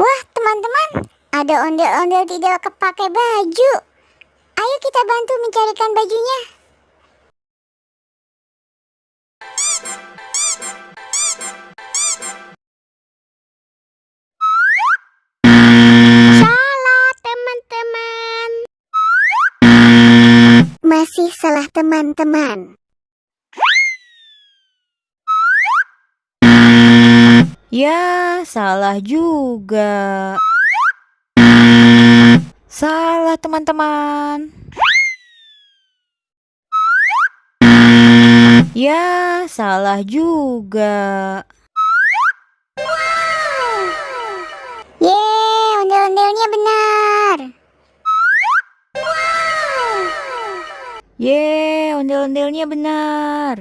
Wah, teman-teman, ada ondel-ondel tidak kepakai baju. Ayo kita bantu mencarikan bajunya. Salah, teman-teman. Masih salah, teman-teman. Ya, salah juga. Salah, teman-teman. Ya, salah juga. Yeay, ondel-ondelnya benar. Ye, ondel-ondelnya benar.